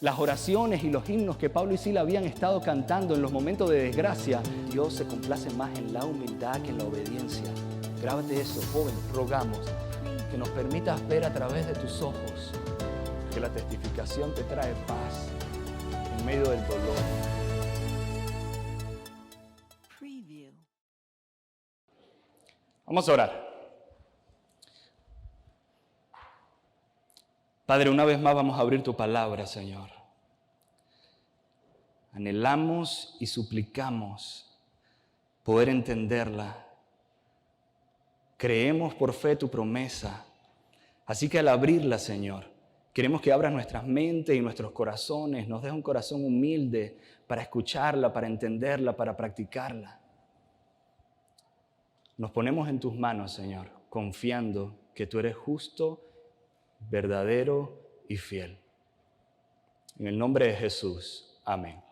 Las oraciones y los himnos que Pablo y Sila habían estado cantando en los momentos de desgracia, Dios se complace más en la humildad que en la obediencia. Grábate eso, joven, rogamos que nos permitas ver a través de tus ojos que la testificación te trae paz en medio del dolor. Vamos a orar. Padre, una vez más vamos a abrir tu palabra, Señor. Anhelamos y suplicamos poder entenderla. Creemos por fe tu promesa. Así que al abrirla, Señor, queremos que abras nuestras mentes y nuestros corazones, nos des un corazón humilde para escucharla, para entenderla, para practicarla. Nos ponemos en tus manos, Señor, confiando que tú eres justo, verdadero y fiel. En el nombre de Jesús. Amén.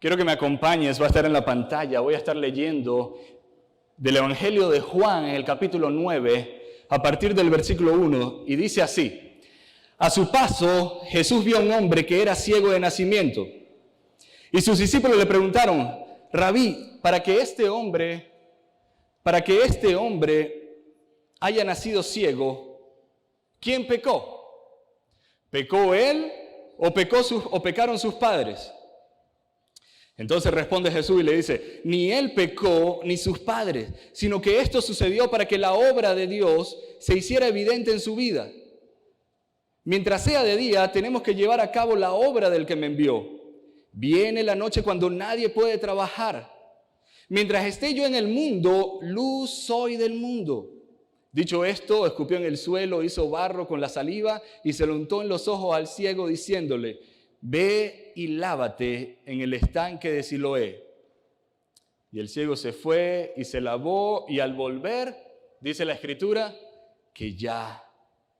Quiero que me acompañes, va a estar en la pantalla, voy a estar leyendo del Evangelio de Juan en el capítulo 9, a partir del versículo 1, y dice así: a su paso, Jesús vio a un hombre que era ciego de nacimiento, y sus discípulos le preguntaron: Rabí, para que este hombre haya nacido ciego, ¿quién pecó? ¿Pecó él o pecaron sus padres? Entonces responde Jesús y le dice: ni él pecó ni sus padres, sino que esto sucedió para que la obra de Dios se hiciera evidente en su vida. Mientras sea de día, tenemos que llevar a cabo la obra del que me envió. Viene la noche cuando nadie puede trabajar. Mientras esté yo en el mundo, luz soy del mundo. Dicho esto, escupió en el suelo, hizo barro con la saliva y se lo untó en los ojos al ciego, diciéndole: ve y lávate en el estanque de Siloé. Y el ciego se fue y se lavó, y al volver, dice la Escritura, que ya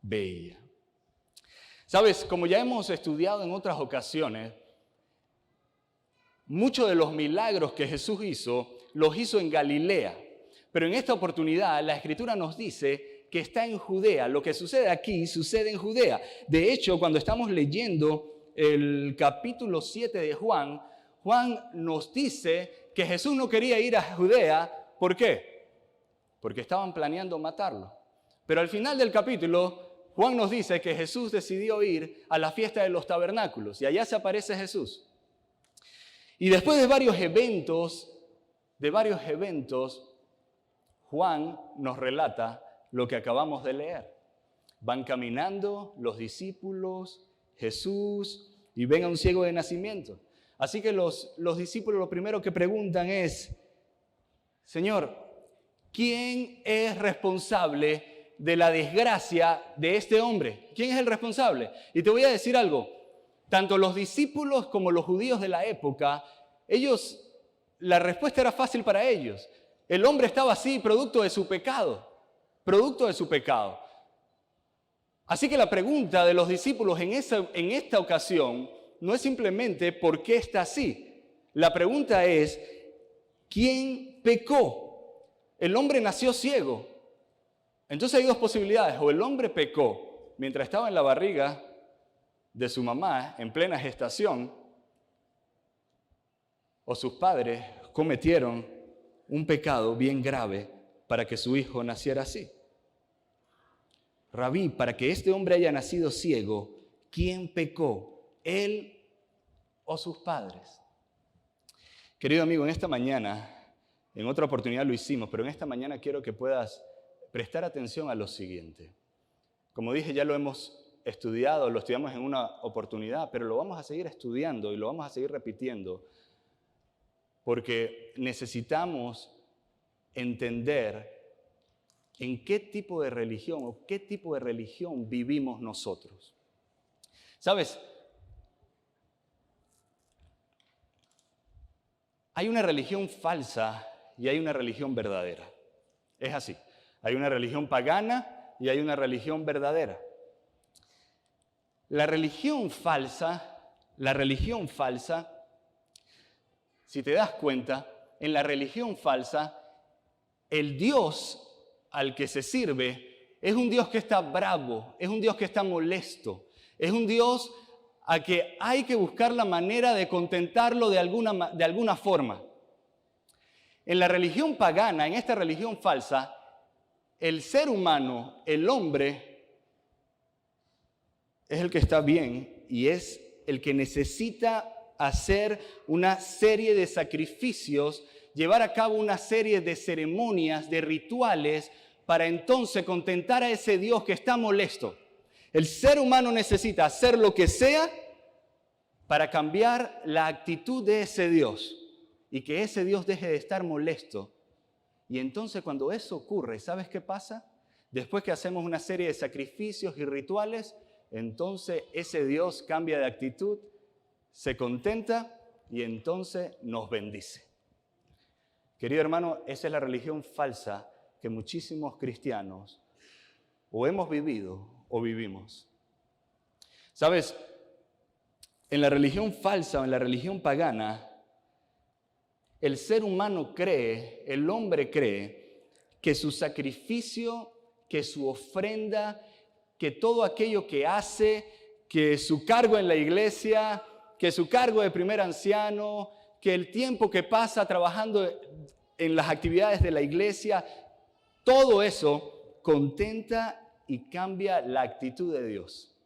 veía. Sabes, como ya hemos estudiado en otras ocasiones, muchos de los milagros que Jesús hizo, los hizo en Galilea. Pero en esta oportunidad la Escritura nos dice que está en Judea. Lo que sucede aquí sucede en Judea. De hecho, cuando estamos leyendo el capítulo 7 de Juan, Juan nos dice que Jesús no quería ir a Judea. ¿Por qué? Porque estaban planeando matarlo. Pero al final del capítulo, Juan nos dice que Jesús decidió ir a la fiesta de los tabernáculos y allá se aparece Jesús. Y después de varios eventos, Juan nos relata lo que acabamos de leer. Van caminando los discípulos, Jesús, y ven a un ciego de nacimiento. Así que los discípulos lo primero que preguntan es: Señor, ¿quién es responsable de la desgracia de este hombre? ¿Quién es el responsable? Y te voy a decir algo. Tanto los discípulos como los judíos de la época, la respuesta era fácil para ellos. El hombre estaba así producto de su pecado. Así que la pregunta de los discípulos en esta ocasión no es simplemente ¿por qué está así? La pregunta es ¿quién pecó? El hombre nació ciego. Entonces hay dos posibilidades. O el hombre pecó mientras estaba en la barriga de su mamá en plena gestación, o sus padres cometieron un pecado bien grave para que su hijo naciera así. Rabí, para que este hombre haya nacido ciego, ¿quién pecó? ¿Él o sus padres? Querido amigo, en esta mañana, en otra oportunidad lo hicimos, pero en esta mañana quiero que puedas prestar atención a lo siguiente. Como dije, ya lo hemos estudiado, lo estudiamos en una oportunidad, pero lo vamos a seguir estudiando y lo vamos a seguir repitiendo, porque necesitamos entender en qué tipo de religión o qué tipo de religión vivimos nosotros. ¿Sabes? Hay una religión falsa y hay una religión verdadera. Es así. Hay una religión pagana y hay una religión verdadera. La religión falsa, si te das cuenta, en la religión falsa, el Dios al que se sirve es un Dios que está bravo, es un Dios que está molesto, es un Dios a que hay que buscar la manera de contentarlo de alguna forma. En la religión pagana, en esta religión falsa, el ser humano, el hombre, es el que está bien y es el que necesita hacer una serie de sacrificios, llevar a cabo una serie de ceremonias, de rituales, para entonces contentar a ese Dios que está molesto. El ser humano necesita hacer lo que sea para cambiar la actitud de ese Dios y que ese Dios deje de estar molesto. Y entonces cuando eso ocurre, ¿sabes qué pasa? Después que hacemos una serie de sacrificios y rituales, entonces ese Dios cambia de actitud, se contenta y entonces nos bendice. Querido hermano, esa es la religión falsa que muchísimos cristianos o hemos vivido o vivimos. ¿Sabes? En la religión falsa o en la religión pagana, el ser humano cree, el hombre cree, que su sacrificio, que su ofrenda, que todo aquello que hace, que su cargo en la iglesia, que su cargo de primer anciano, que el tiempo que pasa trabajando en las actividades de la iglesia, todo eso contenta y cambia la actitud de Dios.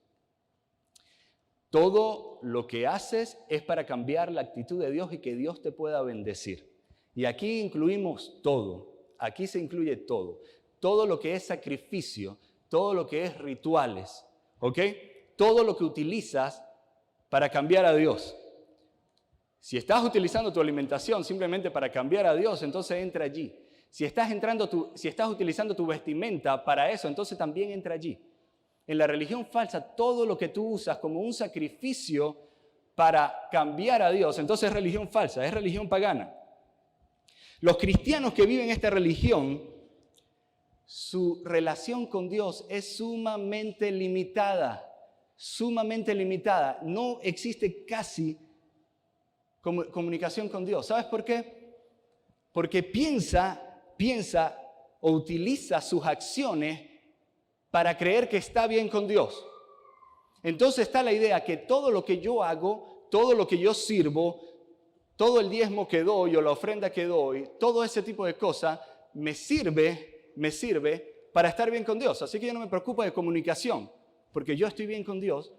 Todo lo que haces es para cambiar la actitud de Dios y que Dios te pueda bendecir. Y aquí incluimos todo, aquí se incluye todo. Todo lo que es sacrificio, todo lo que es rituales, ¿ok? Todo lo que utilizas para cambiar a Dios. Si estás utilizando tu alimentación simplemente para cambiar a Dios, entonces entra allí. Si estás utilizando tu vestimenta para eso, entonces también entra allí. En la religión falsa, todo lo que tú usas como un sacrificio para cambiar a Dios, entonces es religión falsa, es religión pagana. Los cristianos que viven esta religión, su relación con Dios es sumamente limitada, sumamente limitada. No existe casi comunicación con Dios. ¿Sabes por qué? Porque piensa o utiliza sus acciones para creer que está bien con Dios. Entonces está la idea que todo lo que yo hago, todo lo que yo sirvo, todo el diezmo que doy o la ofrenda que doy, todo ese tipo de cosas me sirve para estar bien con Dios. Así que yo no me preocupo de comunicación, porque yo estoy bien con Dios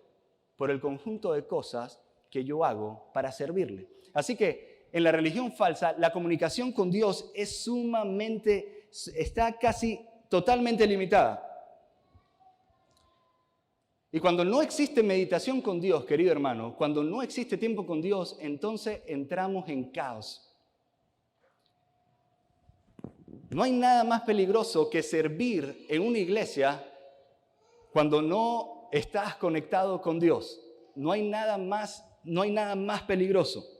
por el conjunto de cosas que yo hago para servirle. Así que en la religión falsa, la comunicación con Dios está casi totalmente limitada. Y cuando no existe meditación con Dios, querido hermano, cuando no existe tiempo con Dios, entonces entramos en caos. No hay nada más peligroso que servir en una iglesia cuando no estás conectado con Dios. No hay nada más peligroso.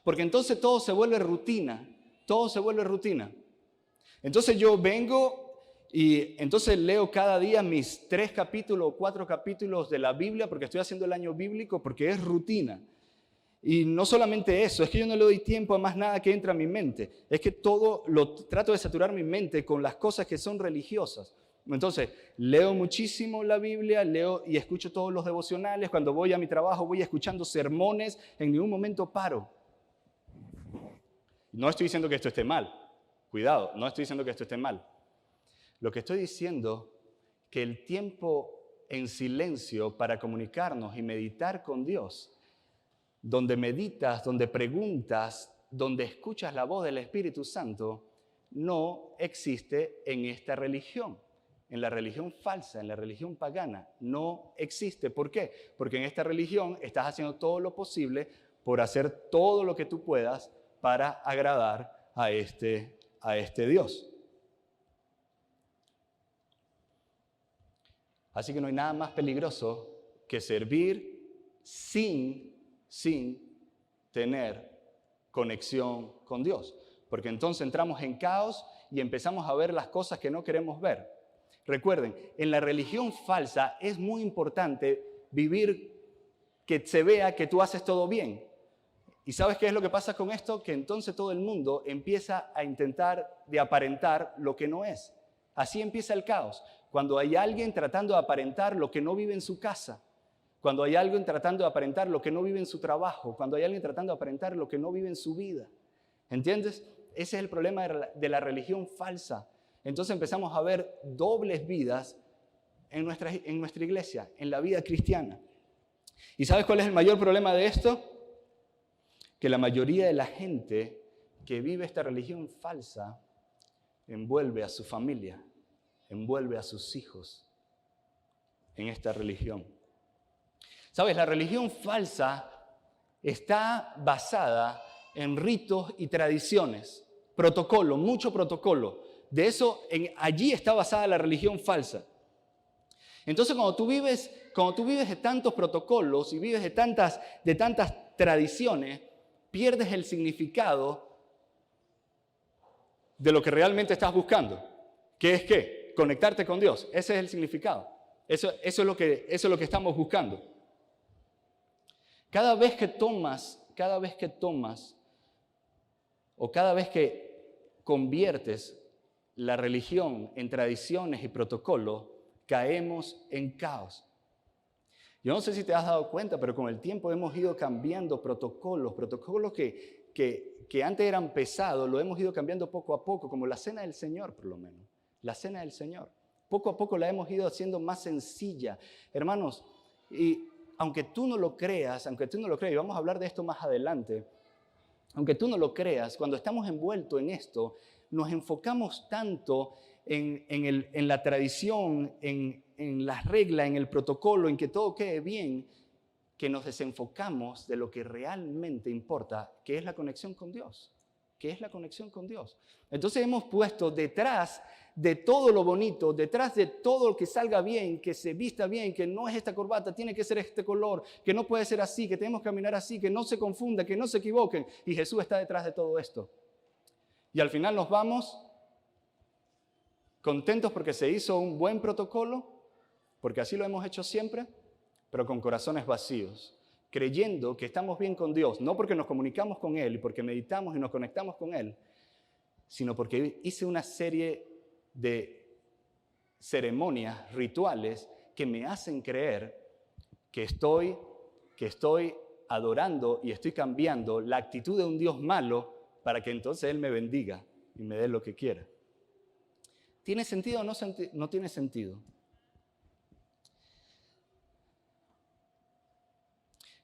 Porque entonces todo se vuelve rutina. Entonces yo vengo y entonces leo cada día mis 3 capítulos o 4 capítulos de la Biblia porque estoy haciendo el año bíblico, porque es rutina. Y no solamente eso, es que yo no le doy tiempo a más nada que entra a mi mente. Es que trato de saturar mi mente con las cosas que son religiosas. Entonces, leo muchísimo la Biblia, leo y escucho todos los devocionales. Cuando voy a mi trabajo voy escuchando sermones, en ningún momento paro. No estoy diciendo que esto esté mal. Cuidado, no estoy diciendo que esto esté mal. Lo que estoy diciendo es que el tiempo en silencio para comunicarnos y meditar con Dios, donde meditas, donde preguntas, donde escuchas la voz del Espíritu Santo, no existe en esta religión. En la religión falsa, en la religión pagana, no existe. ¿Por qué? Porque en esta religión estás haciendo todo lo posible por hacer todo lo que tú puedas para agradar a este Dios. Así que no hay nada más peligroso que servir sin tener conexión con Dios. Porque entonces entramos en caos y empezamos a ver las cosas que no queremos ver. Recuerden, en la religión falsa es muy importante vivir que se vea que tú haces todo bien. ¿Y sabes qué es lo que pasa con esto? Que entonces todo el mundo empieza a intentar de aparentar lo que no es. Así empieza el caos. Cuando hay alguien tratando de aparentar lo que no vive en su casa. Cuando hay alguien tratando de aparentar lo que no vive en su trabajo, cuando hay alguien tratando de aparentar lo que no vive en su vida. ¿Entiendes? Ese es el problema de la religión falsa. Entonces empezamos a ver dobles vidas en nuestra iglesia, en la vida cristiana. ¿Y sabes cuál es el mayor problema de esto? Que la mayoría de la gente que vive esta religión falsa envuelve a su familia, envuelve a sus hijos en esta religión. ¿Sabes? La religión falsa está basada en ritos y tradiciones, protocolo, mucho protocolo. De eso, allí está basada la religión falsa. Entonces, cuando tú vives de tantos protocolos y vives de tantas tradiciones, pierdes el significado de lo que realmente estás buscando. ¿Qué es qué? Conectarte con Dios. Ese es el significado. Eso es lo que estamos buscando. Cada vez que conviertes la religión en tradiciones y protocolos, caemos en caos. Yo no sé si te has dado cuenta, pero con el tiempo hemos ido cambiando protocolos que antes eran pesados, lo hemos ido cambiando poco a poco, como la Cena del Señor, por lo menos. La Cena del Señor. Poco a poco la hemos ido haciendo más sencilla. Hermanos, y aunque tú no lo creas, y vamos a hablar de esto más adelante, aunque tú no lo creas, cuando estamos envueltos en esto, nos enfocamos tanto en la tradición, en las reglas, en el protocolo, en que todo quede bien, que nos desenfocamos de lo que realmente importa, que es la conexión con Dios. Entonces hemos puesto detrás de todo lo bonito, detrás de todo lo que salga bien, que se vista bien, que no es esta corbata, tiene que ser este color, que no puede ser así, que tenemos que caminar así, que no se confunda, que no se equivoquen. Y Jesús está detrás de todo esto. Y al final nos vamos contentos porque se hizo un buen protocolo, porque así lo hemos hecho siempre, pero con corazones vacíos, creyendo que estamos bien con Dios, no porque nos comunicamos con Él y porque meditamos y nos conectamos con Él, sino porque hice una serie de ceremonias, rituales, que me hacen creer que estoy adorando y estoy cambiando la actitud de un Dios malo para que entonces Él me bendiga y me dé lo que quiera. ¿Tiene sentido o no tiene sentido?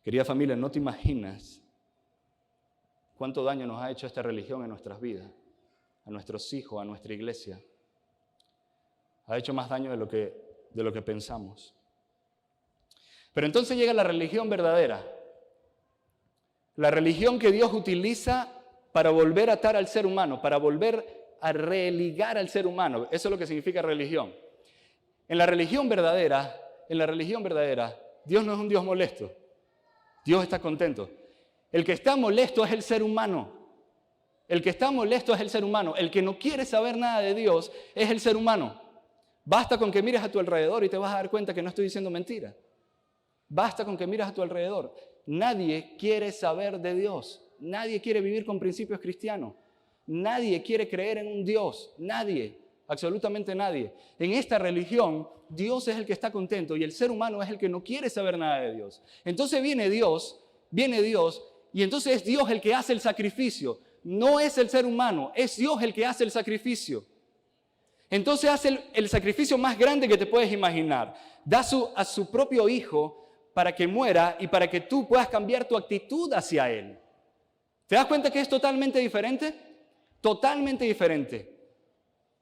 Querida familia, no te imaginas cuánto daño nos ha hecho esta religión en nuestras vidas, a nuestros hijos, a nuestra iglesia. Ha hecho más daño de lo que pensamos. Pero entonces llega la religión verdadera, la religión que Dios utiliza para volver a atar al ser humano, para volver a religar al ser humano. Eso es lo que significa religión. En la religión verdadera, Dios no es un Dios molesto. Dios está contento. El que está molesto es el ser humano. El que no quiere saber nada de Dios es el ser humano. Basta con que mires a tu alrededor y te vas a dar cuenta que no estoy diciendo mentira. Basta con que mires a tu alrededor. Nadie quiere saber de Dios. Nadie quiere vivir con principios cristianos. Nadie quiere creer en un Dios. Nadie. Absolutamente nadie. En esta religión, Dios es el que está contento y el ser humano es el que no quiere saber nada de Dios. Entonces viene Dios y entonces es Dios el que hace el sacrificio. No es el ser humano, es Dios el que hace el sacrificio. Entonces hace el sacrificio más grande que te puedes imaginar. Da a su propio hijo para que muera y para que tú puedas cambiar tu actitud hacia Él. ¿Te das cuenta que es totalmente diferente? Totalmente diferente.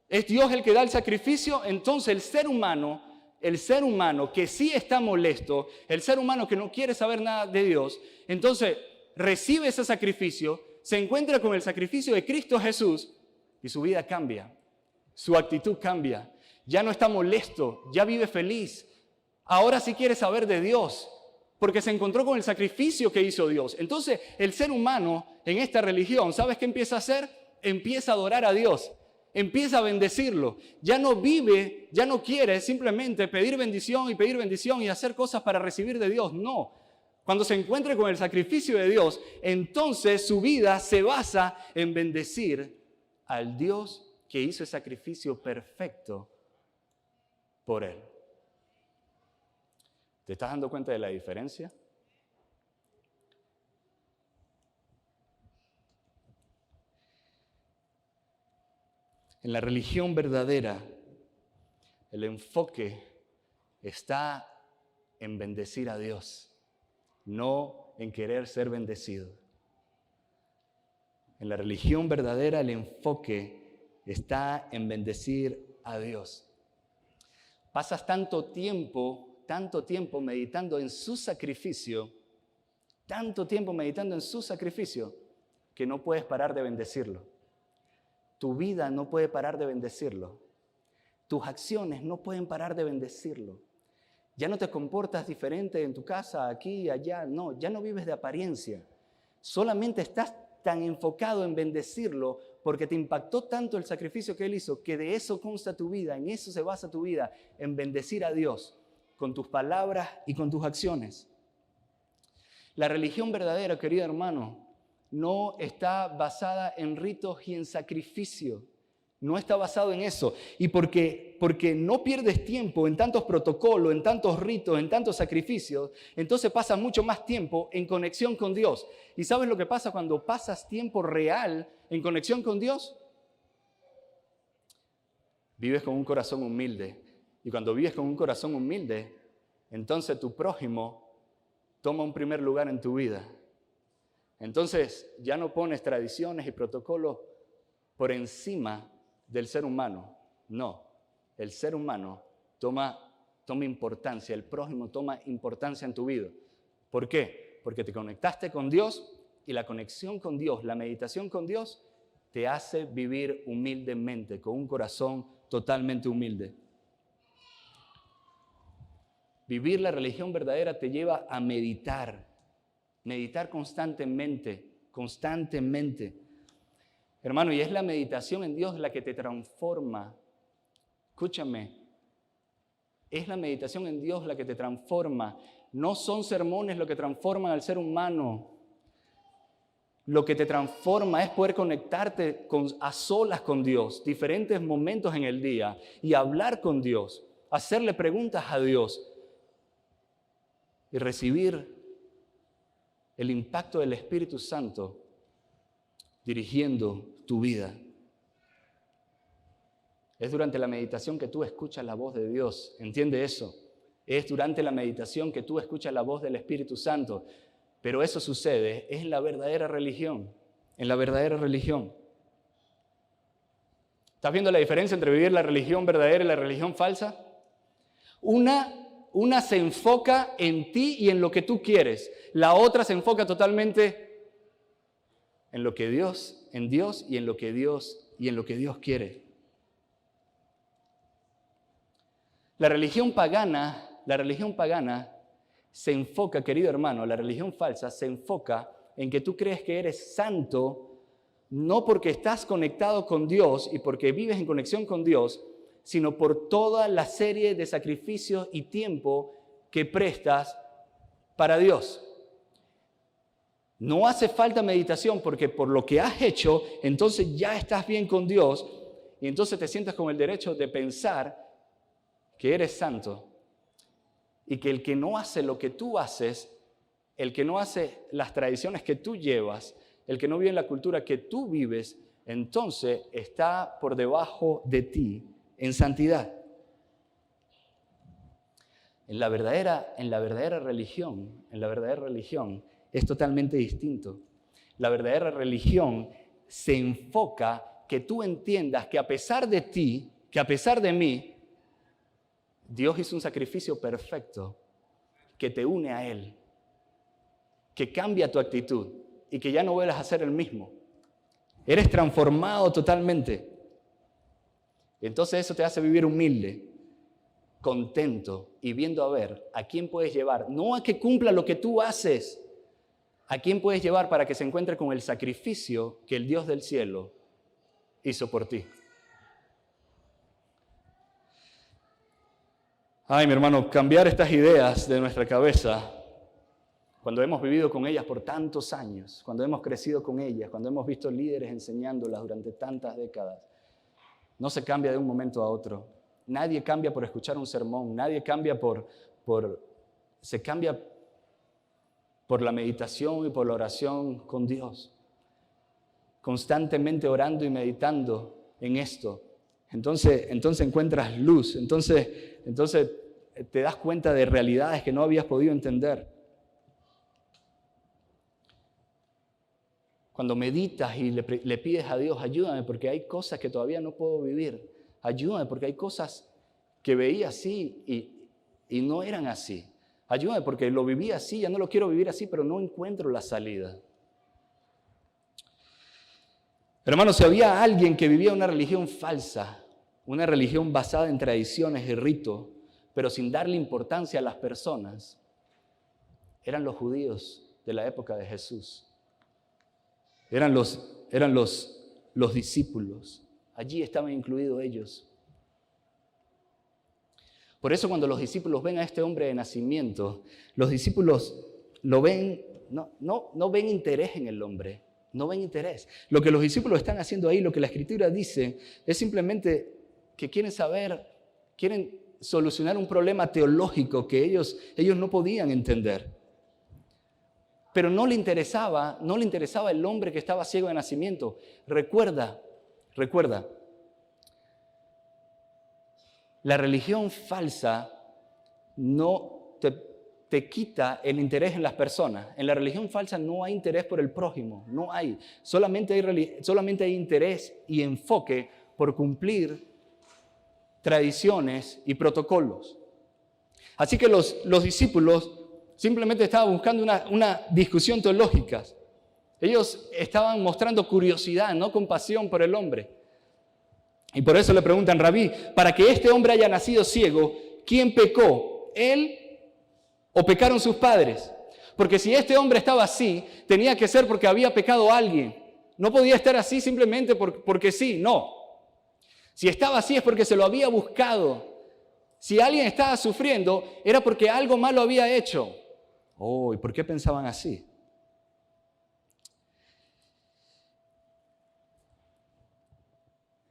Es Dios el que da el sacrificio, entonces el ser humano que sí está molesto, el ser humano que no quiere saber nada de Dios, entonces recibe ese sacrificio, se encuentra con el sacrificio de Cristo Jesús y su vida cambia, su actitud cambia. Ya no está molesto, ya vive feliz. Ahora sí quiere saber de Dios, porque se encontró con el sacrificio que hizo Dios. Entonces el ser humano en esta religión, ¿sabes qué empieza a hacer? Empieza a adorar a Dios. Empieza a bendecirlo. Ya no quiere simplemente pedir bendición y hacer cosas para recibir de Dios. No. Cuando se encuentre con el sacrificio de Dios, entonces su vida se basa en bendecir al Dios que hizo el sacrificio perfecto por él. ¿Te estás dando cuenta de la diferencia? En la religión verdadera, el enfoque está en bendecir a Dios, no en querer ser bendecido. En la religión verdadera, el enfoque está en bendecir a Dios. Pasas tanto tiempo meditando en su sacrificio, que no puedes parar de bendecirlo. Tu vida no puede parar de bendecirlo. Tus acciones no pueden parar de bendecirlo. Ya no te comportas diferente en tu casa, aquí y allá. No, ya no vives de apariencia. Solamente estás tan enfocado en bendecirlo porque te impactó tanto el sacrificio que Él hizo, que de eso consta tu vida, en eso se basa tu vida, en bendecir a Dios con tus palabras y con tus acciones. La religión verdadera, querido hermano, no está basada en ritos y en sacrificio. No está basado en eso. Y porque no pierdes tiempo en tantos protocolos, en tantos ritos, en tantos sacrificios, entonces pasas mucho más tiempo en conexión con Dios. ¿Y sabes lo que pasa cuando pasas tiempo real en conexión con Dios? Vives con un corazón humilde. Y cuando vives con un corazón humilde, entonces tu prójimo toma un primer lugar en tu vida. Entonces ya no pones tradiciones y protocolos por encima del ser humano. No, el ser humano toma importancia, el prójimo toma importancia en tu vida. ¿Por qué? Porque te conectaste con Dios y la conexión con Dios, la meditación con Dios, te hace vivir humildemente, con un corazón totalmente humilde. Vivir la religión verdadera te lleva a meditar constantemente. Hermano, y es la meditación en Dios la que te transforma. Escúchame, es la meditación en Dios la que te transforma. No son sermones lo que transforman al ser humano. Lo que te transforma es poder conectarte a solas con Dios, diferentes momentos en el día, y hablar con Dios, hacerle preguntas a Dios y recibir el impacto del Espíritu Santo dirigiendo tu vida. Es durante la meditación que tú escuchas la voz de Dios. ¿Entiende eso? Es durante la meditación que tú escuchas la voz del Espíritu Santo. Pero eso sucede en la verdadera religión. En la verdadera religión. ¿Estás viendo la diferencia entre vivir la religión verdadera y la religión falsa? Una se enfoca en ti y en lo que tú quieres. La otra se enfoca totalmente en lo que Dios, en Dios y en lo que Dios quiere. La religión pagana se enfoca, querido hermano, la religión falsa se enfoca en que tú crees que eres santo, no porque estás conectado con Dios y porque vives en conexión con Dios, sino por toda la serie de sacrificios y tiempo que prestas para Dios. No hace falta meditación porque por lo que has hecho, entonces ya estás bien con Dios y entonces te sientas con el derecho de pensar que eres santo y que el que no hace lo que tú haces, el que no hace las tradiciones que tú llevas, el que no vive en la cultura que tú vives, entonces está por debajo de ti en santidad. En la verdadera religión es totalmente distinto. La verdadera religión se enfoca que tú entiendas que a pesar de ti, que a pesar de mí, Dios hizo un sacrificio perfecto que te une a Él, que cambia tu actitud y que ya no vuelvas a ser el mismo. Eres transformado totalmente. Entonces eso te hace vivir humilde, contento y viendo a ver a quién puedes llevar. No a que cumpla lo que tú haces, a quién puedes llevar para que se encuentre con el sacrificio que el Dios del cielo hizo por ti. Ay, mi hermano, cambiar estas ideas de nuestra cabeza, cuando hemos vivido con ellas por tantos años, cuando hemos crecido con ellas, cuando hemos visto líderes enseñándolas durante tantas décadas, no se cambia de un momento a otro. Nadie cambia por escuchar un sermón, nadie cambia por se cambia por la meditación y por la oración con Dios. Constantemente orando y meditando en esto. Entonces encuentras luz. Entonces te das cuenta de realidades que no habías podido entender. Cuando meditas y le pides a Dios, ayúdame porque hay cosas que todavía no puedo vivir. Ayúdame porque hay cosas que veía así y no eran así. Ayúdame porque lo viví así, ya no lo quiero vivir así, pero no encuentro la salida. Hermanos, si había alguien que vivía una religión falsa, una religión basada en tradiciones y ritos, pero sin darle importancia a las personas, eran los judíos de la época de Jesús. Eran los discípulos. Allí estaban incluidos ellos. Por eso cuando los discípulos ven a este hombre de nacimiento, los discípulos lo ven, no ven interés en el hombre, no ven interés. Lo que los discípulos están haciendo ahí, lo que la Escritura dice, es simplemente que quieren solucionar un problema teológico que ellos no podían entender. Pero no le interesaba el hombre que estaba ciego de nacimiento. Recuerda, la religión falsa no te quita el interés en las personas. En la religión falsa no hay interés por el prójimo, no hay. Solamente hay interés y enfoque por cumplir tradiciones y protocolos. Así que los discípulos simplemente estaban buscando una discusión teológica. Ellos estaban mostrando curiosidad, no compasión por el hombre. Y por eso le preguntan, Rabí, para que este hombre haya nacido ciego, ¿quién pecó? ¿Él o pecaron sus padres? Porque si este hombre estaba así, tenía que ser porque había pecado alguien. No podía estar así simplemente porque sí, no. Si estaba así es porque se lo había buscado. Si alguien estaba sufriendo, era porque algo malo había hecho. ¿Y por qué pensaban así?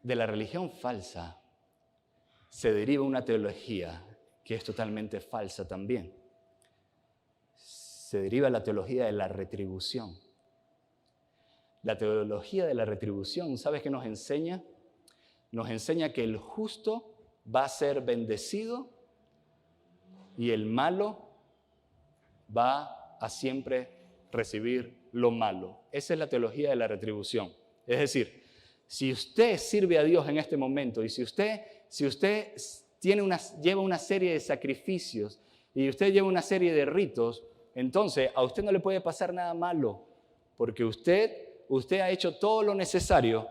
De la religión falsa se deriva una teología que es totalmente falsa también. Se deriva la teología de la retribución. La teología de la retribución, ¿sabes qué nos enseña? Nos enseña que el justo va a ser bendecido y el malo va a siempre recibir lo malo. Esa es la teología de la retribución. Es decir, si usted sirve a Dios en este momento y si usted lleva una serie de sacrificios y usted lleva una serie de ritos, entonces a usted no le puede pasar nada malo, porque usted ha hecho todo lo necesario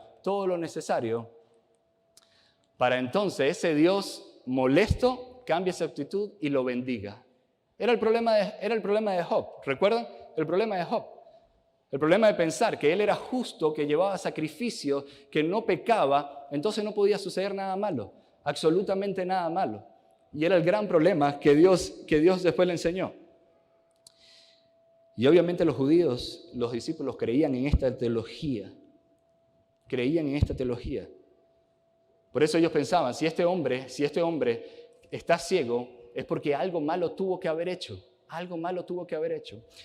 para entonces ese Dios molesto cambie su actitud y lo bendiga. Era el problema de Job, ¿recuerdan? El problema de Job. El problema de pensar que él era justo, que llevaba sacrificios, que no pecaba, entonces no podía suceder nada malo, absolutamente nada malo. Y era el gran problema que Dios después le enseñó. Y obviamente los judíos, los discípulos, creían en esta teología. Por eso ellos pensaban, si este hombre está ciego, es porque algo malo tuvo que haber hecho.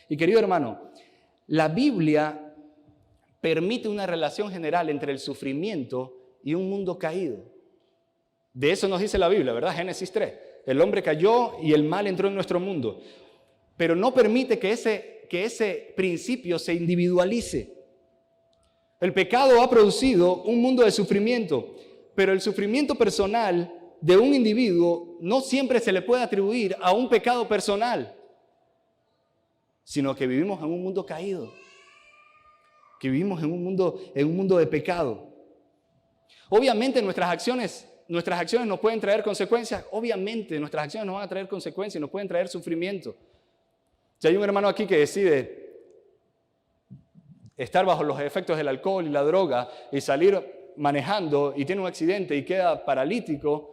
Y querido hermano, la Biblia permite una relación general entre el sufrimiento y un mundo caído. De eso nos dice la Biblia, ¿verdad? Génesis 3. El hombre cayó y el mal entró en nuestro mundo. Pero no permite que ese principio se individualice. El pecado ha producido un mundo de sufrimiento, pero el sufrimiento personal de un individuo no siempre se le puede atribuir a un pecado personal, sino que vivimos en un mundo caído, que vivimos en un mundo de pecado. Obviamente nuestras acciones nos pueden traer consecuencias, obviamente nuestras acciones nos van a traer consecuencias, nos pueden traer sufrimiento. Si hay un hermano aquí que decide estar bajo los efectos del alcohol y la droga y salir manejando y tiene un accidente y queda paralítico,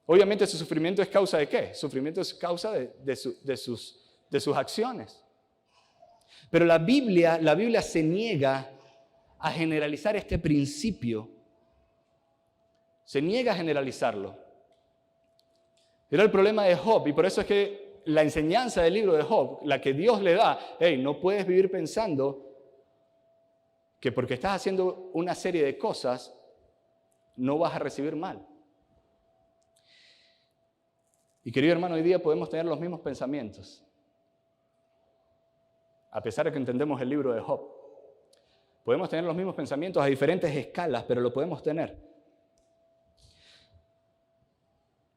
obviamente su sufrimiento es causa ¿de qué? Sufrimiento es causa de sus acciones. Pero la Biblia se niega a generalizar este principio. Se niega a generalizarlo. Era el problema de Job y por eso es que la enseñanza del libro de Job, la que Dios le da, hey, no puedes vivir pensando que porque estás haciendo una serie de cosas, no vas a recibir mal. Y querido hermano, hoy día podemos tener los mismos pensamientos. A pesar de que entendemos el libro de Job. Podemos tener los mismos pensamientos a diferentes escalas, pero lo podemos tener.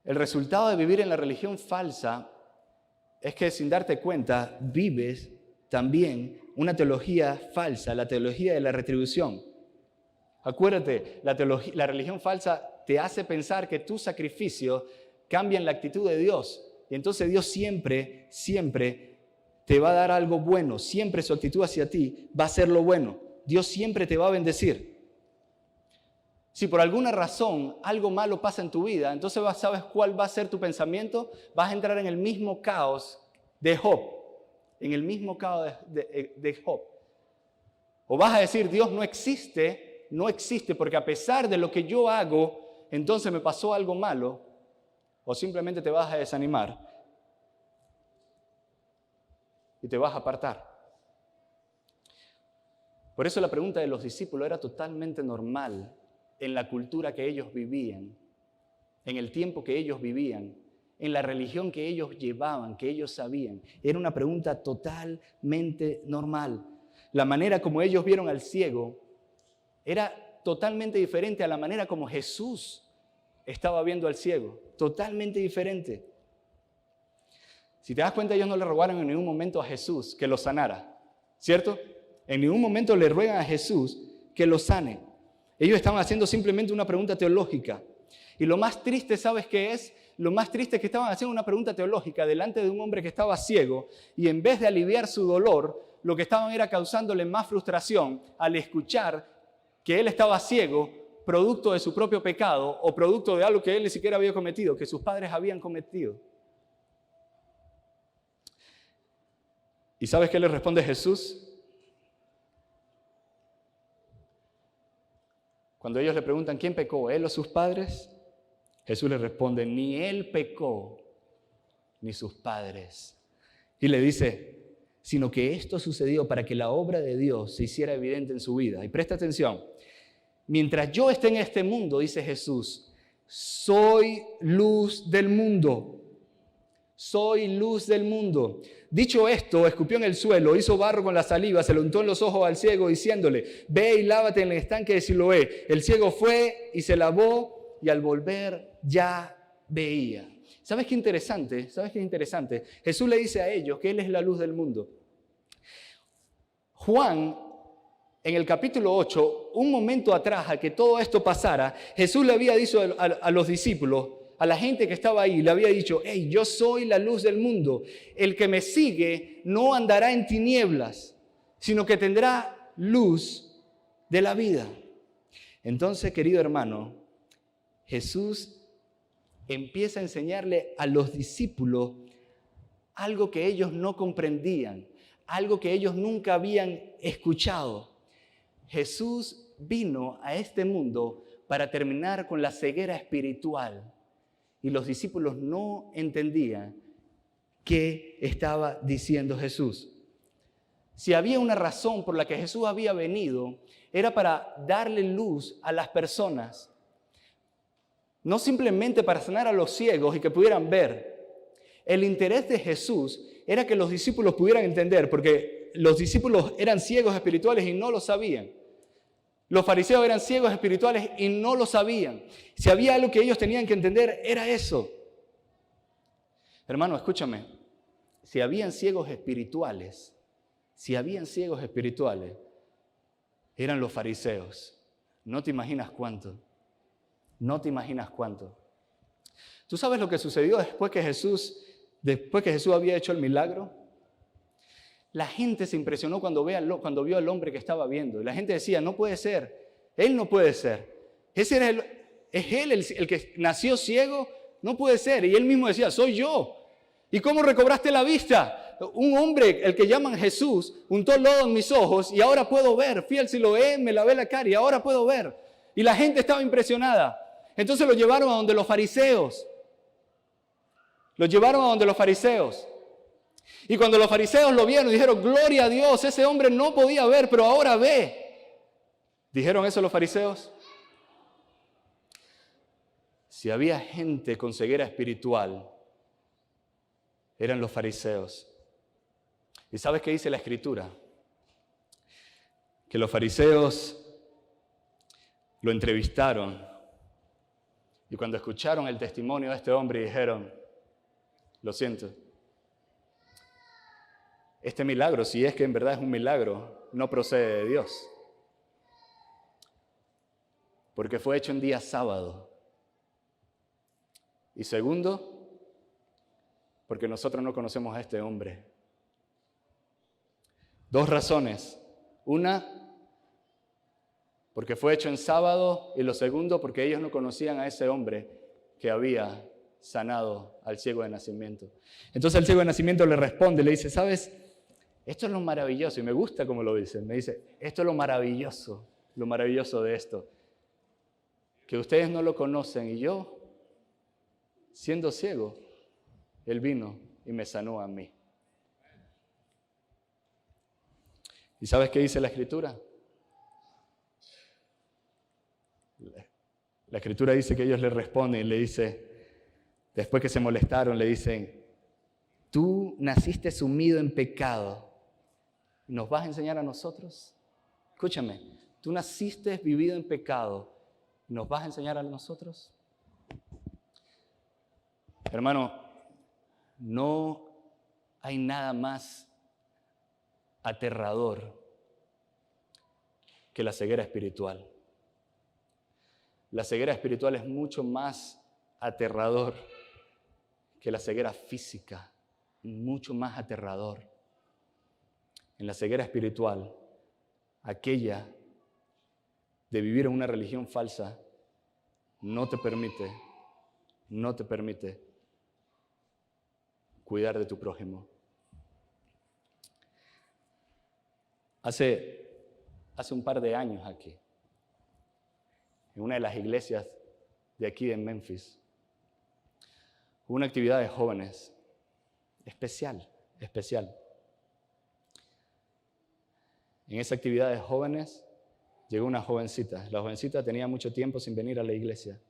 El resultado de vivir en la religión falsa es que sin darte cuenta vives también una teología falsa, la teología de la retribución. Acuérdate, la religión falsa te hace pensar que tus sacrificios cambian la actitud de Dios. Y entonces Dios siempre te va a dar algo bueno. Siempre su actitud hacia ti va a ser lo bueno. Dios siempre te va a bendecir. Si por alguna razón algo malo pasa en tu vida, entonces ¿sabes cuál va a ser tu pensamiento? Vas a entrar en el mismo caos de Job. En el mismo caos de Job. O vas a decir, Dios no existe porque a pesar de lo que yo hago, entonces me pasó algo malo. O simplemente te vas a desanimar y te vas a apartar. Por eso la pregunta de los discípulos era totalmente normal en la cultura que ellos vivían, en el tiempo que ellos vivían, en la religión que ellos llevaban, que ellos sabían. Era una pregunta totalmente normal. La manera como ellos vieron al ciego era totalmente diferente a la manera como Jesús estaba viendo al ciego. Totalmente diferente. Si te das cuenta, ellos no le rogaron en ningún momento a Jesús que lo sanara, ¿cierto? En ningún momento le ruegan a Jesús que lo sane. Ellos estaban haciendo simplemente una pregunta teológica. Y lo más triste, ¿sabes qué es? Lo más triste es que estaban haciendo una pregunta teológica delante de un hombre que estaba ciego y en vez de aliviar su dolor, lo que estaban era causándole más frustración al escuchar que él estaba ciego, producto de su propio pecado o producto de algo que él ni siquiera había cometido, que sus padres habían cometido. ¿Y sabes qué le responde Jesús? Cuando ellos le preguntan quién pecó, él o sus padres, Jesús les responde, ni él pecó, ni sus padres. Y le dice, sino que esto sucedió para que la obra de Dios se hiciera evidente en su vida. Y presta atención, mientras yo esté en este mundo, dice Jesús, soy luz del mundo. Soy luz del mundo. Dicho esto, escupió en el suelo, hizo barro con la saliva, se lo untó en los ojos al ciego, diciéndole, ve y lávate en el estanque de Siloé. El ciego fue y se lavó, y al volver ya veía. ¿Sabes qué interesante? ¿Sabes qué interesante? Jesús le dice a ellos que Él es la luz del mundo. Juan, en el capítulo 8, un momento atrás a que todo esto pasara, Jesús le había dicho a los discípulos, a la gente que estaba ahí, le había dicho, hey, yo soy la luz del mundo. El que me sigue no andará en tinieblas, sino que tendrá luz de la vida. Entonces, querido hermano, Jesús empieza a enseñarle a los discípulos algo que ellos no comprendían, algo que ellos nunca habían escuchado. Jesús vino a este mundo para terminar con la ceguera espiritual. Y los discípulos no entendían qué estaba diciendo Jesús. Si había una razón por la que Jesús había venido, era para darle luz a las personas. No simplemente para sanar a los ciegos y que pudieran ver. El interés de Jesús era que los discípulos pudieran entender, porque los discípulos eran ciegos espirituales y no lo sabían. Los fariseos eran ciegos espirituales y no lo sabían. Si había algo que ellos tenían que entender, era eso. Hermano, escúchame. Si habían ciegos espirituales, eran los fariseos. No te imaginas cuánto. No te imaginas cuánto. ¿Tú sabes lo que sucedió después que Jesús había hecho el milagro? La gente se impresionó cuando vio al hombre que estaba viendo. Y la gente decía, no puede ser, él no puede ser. ¿Es él el que nació ciego? No puede ser. Y él mismo decía, soy yo. ¿Y cómo recobraste la vista? Un hombre, el que llaman Jesús, untó lodo en mis ojos y ahora puedo ver. Fui al Siloé, me lavé la cara y ahora puedo ver. Y la gente estaba impresionada. Entonces lo llevaron a donde los fariseos. Y cuando los fariseos lo vieron, dijeron, gloria a Dios, ese hombre no podía ver, pero ahora ve. ¿Dijeron eso los fariseos? Si había gente con ceguera espiritual, eran los fariseos. ¿Y sabes qué dice la Escritura? Que los fariseos lo entrevistaron y cuando escucharon el testimonio de este hombre dijeron, lo siento, este milagro, si es que en verdad es un milagro, no procede de Dios, porque fue hecho en día sábado. Y segundo, porque nosotros no conocemos a este hombre. 2 razones. Una, porque fue hecho en sábado, y lo segundo, porque ellos no conocían a ese hombre que había sanado al ciego de nacimiento. Entonces el ciego de nacimiento le responde, le dice, ¿sabes? Esto es lo maravilloso, y me gusta como lo dice. Me dice, esto es lo maravilloso de esto, que ustedes no lo conocen, y yo, siendo ciego, Él vino y me sanó a mí. ¿Y sabes qué dice la Escritura? La Escritura dice que ellos le responden y le dice, después que se molestaron, le dicen, tú naciste sumido en pecado, ¿nos vas a enseñar a nosotros? Escúchame, tú naciste vivido en pecado, ¿nos vas a enseñar a nosotros? Hermano, no hay nada más aterrador que la ceguera espiritual. La ceguera espiritual es mucho más aterrador que la ceguera física, mucho más aterrador. En la ceguera espiritual, aquella de vivir en una religión falsa no te permite cuidar de tu prójimo. Hace un par de años aquí, en una de las iglesias de aquí de Memphis, hubo una actividad de jóvenes especial. En esa actividad de jóvenes llegó una jovencita. La jovencita tenía mucho tiempo sin venir a la iglesia.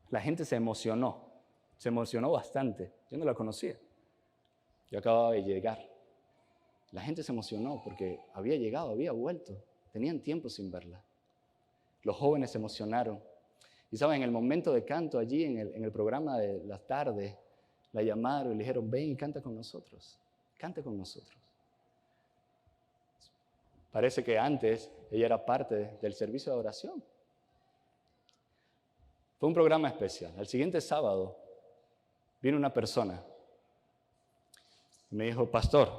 La gente se emocionó bastante. Yo no la conocía. Yo acababa de llegar. La gente se emocionó porque había llegado, había vuelto. Tenían tiempo sin verla. Los jóvenes se emocionaron. Y saben, en el momento de canto allí, en el programa de la tarde, la llamaron y le dijeron, ven y canta con nosotros. Canta con nosotros. Parece que antes ella era parte del servicio de oración. Fue un programa especial. Al siguiente sábado vino una persona y me dijo, pastor,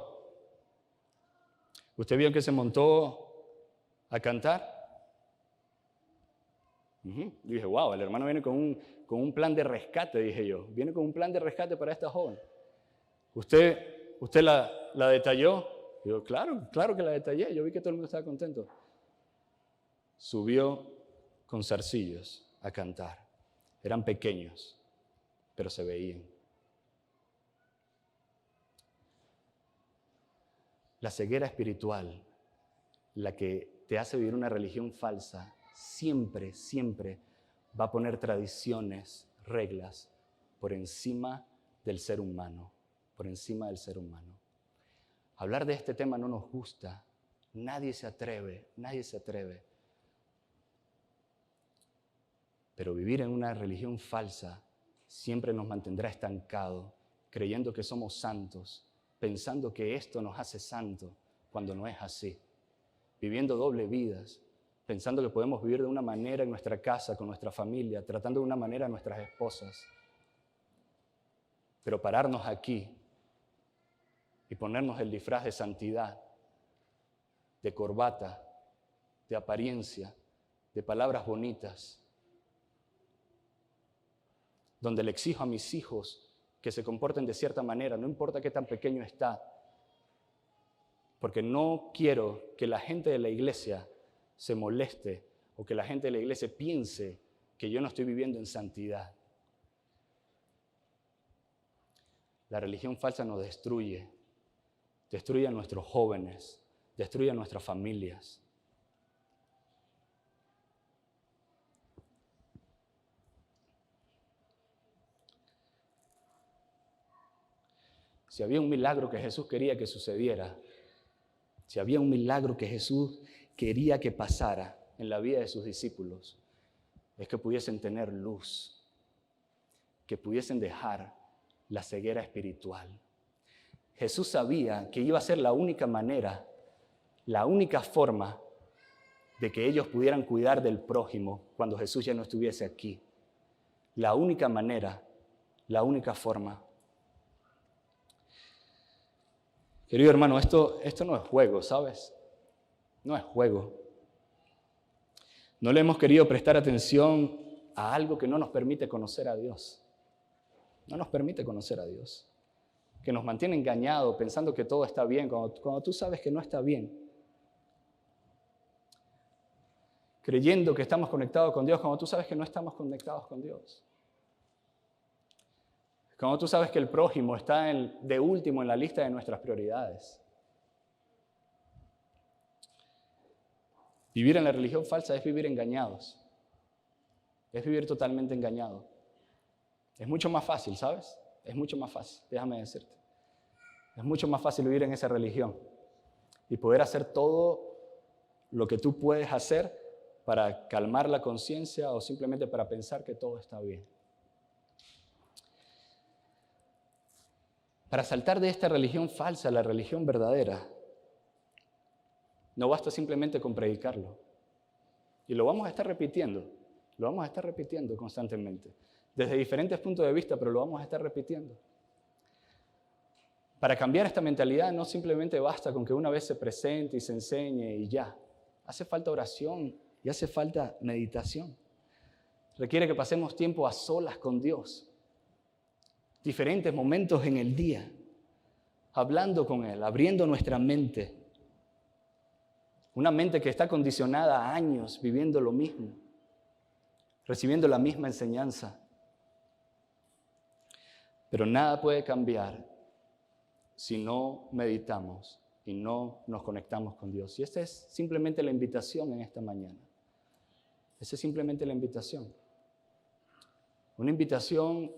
¿usted vio que se montó a cantar? Y dije, wow, el hermano viene con un plan de rescate, dije yo. Viene con un plan de rescate para esta joven. ¿Usted la detalló? Digo, claro que la detallé. Yo vi que todo el mundo estaba contento. Subió con zarcillos a cantar. Eran pequeños, pero se veían. La ceguera espiritual, la que te hace vivir una religión falsa, siempre va a poner tradiciones, reglas, por encima del ser humano, Hablar de este tema no nos gusta, nadie se atreve. Pero vivir en una religión falsa siempre nos mantendrá estancados, creyendo que somos santos, pensando que esto nos hace santos, cuando no es así. Viviendo doble vidas, pensando que podemos vivir de una manera en nuestra casa, con nuestra familia, tratando de una manera a nuestras esposas. Pero pararnos aquí y ponernos el disfraz de santidad, de corbata, de apariencia, de palabras bonitas, donde le exijo a mis hijos que se comporten de cierta manera, no importa qué tan pequeño está, porque no quiero que la gente de la iglesia se moleste o que la gente de la iglesia piense que yo no estoy viviendo en santidad. La religión falsa nos destruye. destruye a nuestros jóvenes, destruye a nuestras familias. Si había un milagro que Jesús quería que sucediera, si había un milagro que Jesús quería que pasara en la vida de sus discípulos, es que pudiesen tener luz, que pudiesen dejar la ceguera espiritual. Jesús sabía que iba a ser la única manera, la única forma de que ellos pudieran cuidar del prójimo cuando Jesús ya no estuviese aquí. La única manera, la única forma. Querido hermano, esto no es juego, ¿sabes? No es juego. No le hemos querido prestar atención a algo que no nos permite conocer a Dios. No nos permite conocer a Dios. Que nos mantiene engañados pensando que todo está bien, cuando tú sabes que no está bien. Creyendo que estamos conectados con Dios, cuando tú sabes que no estamos conectados con Dios. Cuando tú sabes que el prójimo está de último en la lista de nuestras prioridades. Vivir en la religión falsa es vivir engañados. Es vivir totalmente engañado. Es mucho más fácil, ¿sabes? Es mucho más fácil, déjame decirte. Es mucho más fácil vivir en esa religión y poder hacer todo lo que tú puedes hacer para calmar la conciencia o simplemente para pensar que todo está bien. Para saltar de esta religión falsa a la religión verdadera, no basta simplemente con predicarlo. Y lo vamos a estar repitiendo constantemente, desde diferentes puntos de vista, pero lo vamos a estar repitiendo. Para cambiar esta mentalidad no simplemente basta con que una vez se presente y se enseñe y ya. Hace falta oración y hace falta meditación. Requiere que pasemos tiempo a solas con Dios. Diferentes momentos en el día, hablando con Él, abriendo nuestra mente. Una mente que está condicionada a años viviendo lo mismo, recibiendo la misma enseñanza. Pero nada puede cambiar si no meditamos y no nos conectamos con Dios. Y esta es simplemente la invitación en esta mañana. Esa es simplemente la invitación. Una invitación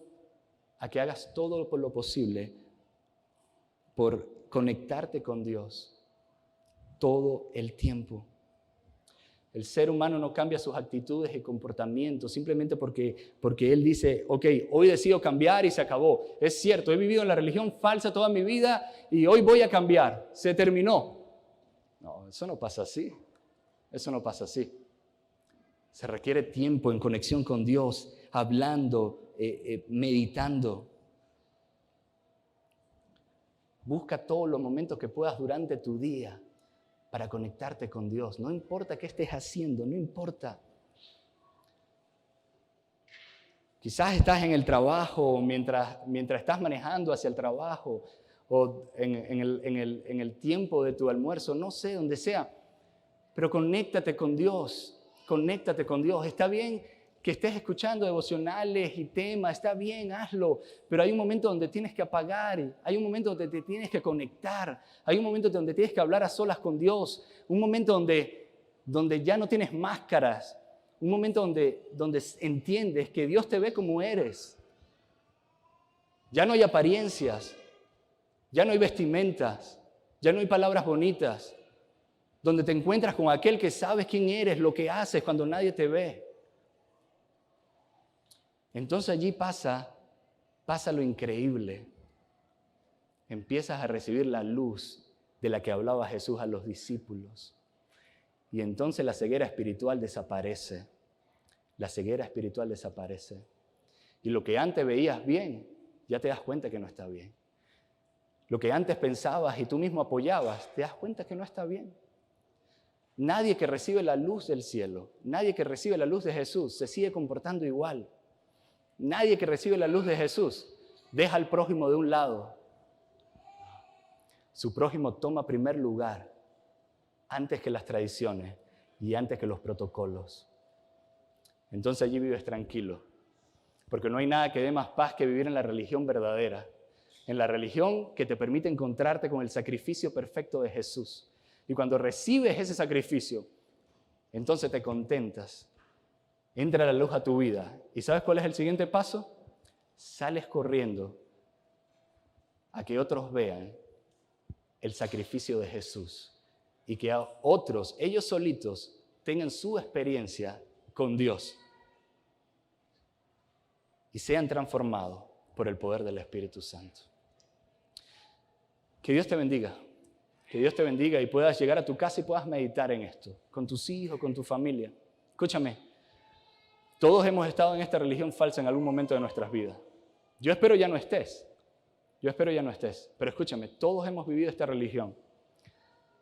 a que hagas todo lo posible por conectarte con Dios todo el tiempo. El ser humano no cambia sus actitudes y comportamientos simplemente porque Él dice, ok, hoy decido cambiar y se acabó. Es cierto, he vivido en la religión falsa toda mi vida y hoy voy a cambiar. Se terminó. No, eso no pasa así. Eso no pasa así. Se requiere tiempo en conexión con Dios, hablando, meditando. Busca todos los momentos que puedas durante tu día para conectarte con Dios. No importa qué estés haciendo, no importa. Quizás estás en el trabajo, mientras estás manejando hacia el trabajo, o en el tiempo de tu almuerzo, no sé, donde sea. Pero conéctate con Dios, conéctate con Dios. Está bien que estés escuchando devocionales y temas, está bien, hazlo, pero hay un momento donde tienes que apagar, hay un momento donde te tienes que conectar, hay un momento donde tienes que hablar a solas con Dios, un momento donde ya no tienes máscaras, un momento donde entiendes que Dios te ve como eres. Ya no hay apariencias, ya no hay vestimentas, ya no hay palabras bonitas, donde te encuentras con aquel que sabes quién eres, lo que haces cuando nadie te ve. Entonces allí pasa lo increíble. Empiezas a recibir la luz de la que hablaba Jesús a los discípulos. Y entonces la ceguera espiritual desaparece. La ceguera espiritual desaparece. Y lo que antes veías bien, ya te das cuenta que no está bien. Lo que antes pensabas y tú mismo apoyabas, te das cuenta que no está bien. Nadie que recibe la luz del cielo, nadie que recibe la luz de Jesús se sigue comportando igual. Nadie que recibe la luz de Jesús deja al prójimo de un lado. Su prójimo toma primer lugar antes que las tradiciones y antes que los protocolos. Entonces allí vives tranquilo, porque no hay nada que dé más paz que vivir en la religión verdadera, en la religión que te permite encontrarte con el sacrificio perfecto de Jesús. Y cuando recibes ese sacrificio, entonces te contentas. Entra la luz a tu vida. ¿Y sabes cuál es el siguiente paso? Sales corriendo a que otros vean el sacrificio de Jesús y que a otros, ellos solitos, tengan su experiencia con Dios y sean transformados por el poder del Espíritu Santo. Que Dios te bendiga. Que Dios te bendiga y puedas llegar a tu casa y puedas meditar en esto, con tus hijos, con tu familia. Escúchame, todos hemos estado en esta religión falsa en algún momento de nuestras vidas. Yo espero ya no estés. Pero escúchame, todos hemos vivido esta religión.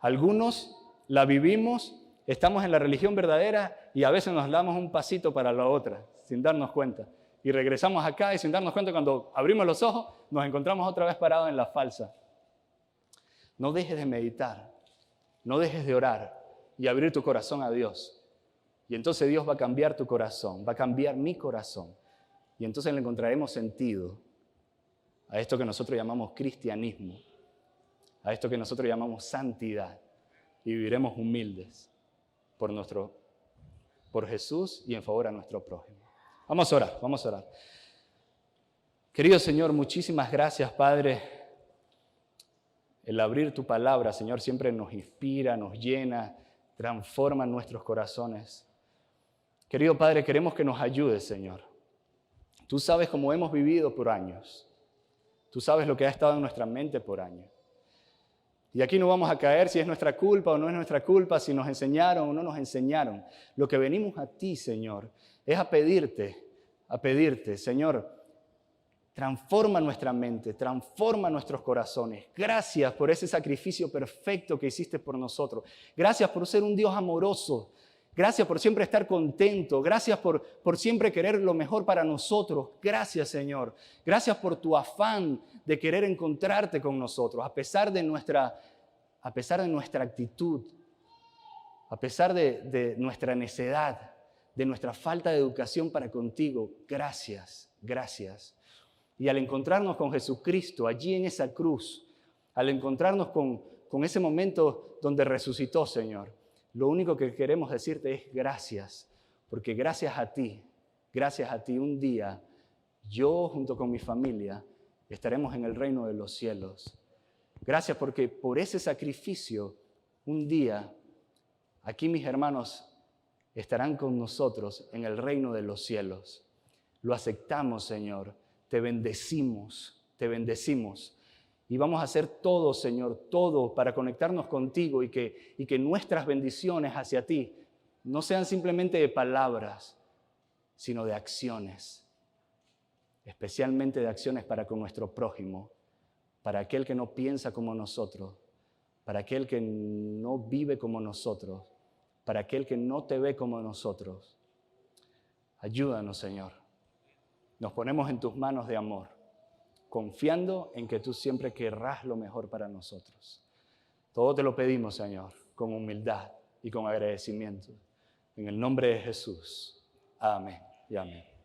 Algunos la vivimos, estamos en la religión verdadera y a veces nos damos un pasito para la otra, sin darnos cuenta. Y regresamos acá y sin darnos cuenta, cuando abrimos los ojos, nos encontramos otra vez parados en la falsa. No dejes de meditar, no dejes de orar y abrir tu corazón a Dios. Y entonces Dios va a cambiar tu corazón, va a cambiar mi corazón. Y entonces le encontraremos sentido a esto que nosotros llamamos cristianismo, a esto que nosotros llamamos santidad. Y viviremos humildes por Jesús y en favor a nuestro prójimo. Vamos a orar. Querido Señor, muchísimas gracias, Padre. El abrir tu palabra, Señor, siempre nos inspira, nos llena, transforma nuestros corazones. Querido Padre, queremos que nos ayudes, Señor. Tú sabes cómo hemos vivido por años. Tú sabes lo que ha estado en nuestra mente por años. Y aquí no vamos a caer si es nuestra culpa o no es nuestra culpa, si nos enseñaron o no nos enseñaron. Lo que venimos a ti, Señor, es a pedirte, Señor, transforma nuestra mente, transforma nuestros corazones. Gracias por ese sacrificio perfecto que hiciste por nosotros. Gracias por ser un Dios amoroso. Gracias por siempre estar contento. Gracias por siempre querer lo mejor para nosotros. Gracias, Señor. Gracias por tu afán de querer encontrarte con nosotros, a pesar de nuestra actitud, a pesar de nuestra necedad, de nuestra falta de educación para contigo. Gracias. Y al encontrarnos con Jesucristo allí en esa cruz, al encontrarnos con ese momento donde resucitó, Señor, lo único que queremos decirte es gracias, porque gracias a ti, un día, yo junto con mi familia estaremos en el reino de los cielos. Gracias porque por ese sacrificio, un día, aquí mis hermanos estarán con nosotros en el reino de los cielos. Lo aceptamos, Señor. Te bendecimos. Y vamos a hacer todo, Señor, todo para conectarnos contigo y que nuestras bendiciones hacia ti no sean simplemente de palabras, sino de acciones. Especialmente de acciones para con nuestro prójimo, para aquel que no piensa como nosotros, para aquel que no vive como nosotros, para aquel que no te ve como nosotros. Ayúdanos, Señor. Nos ponemos en tus manos de amor, confiando en que tú siempre querrás lo mejor para nosotros. Todo te lo pedimos, Señor, con humildad y con agradecimiento. En el nombre de Jesús. Amén y amén.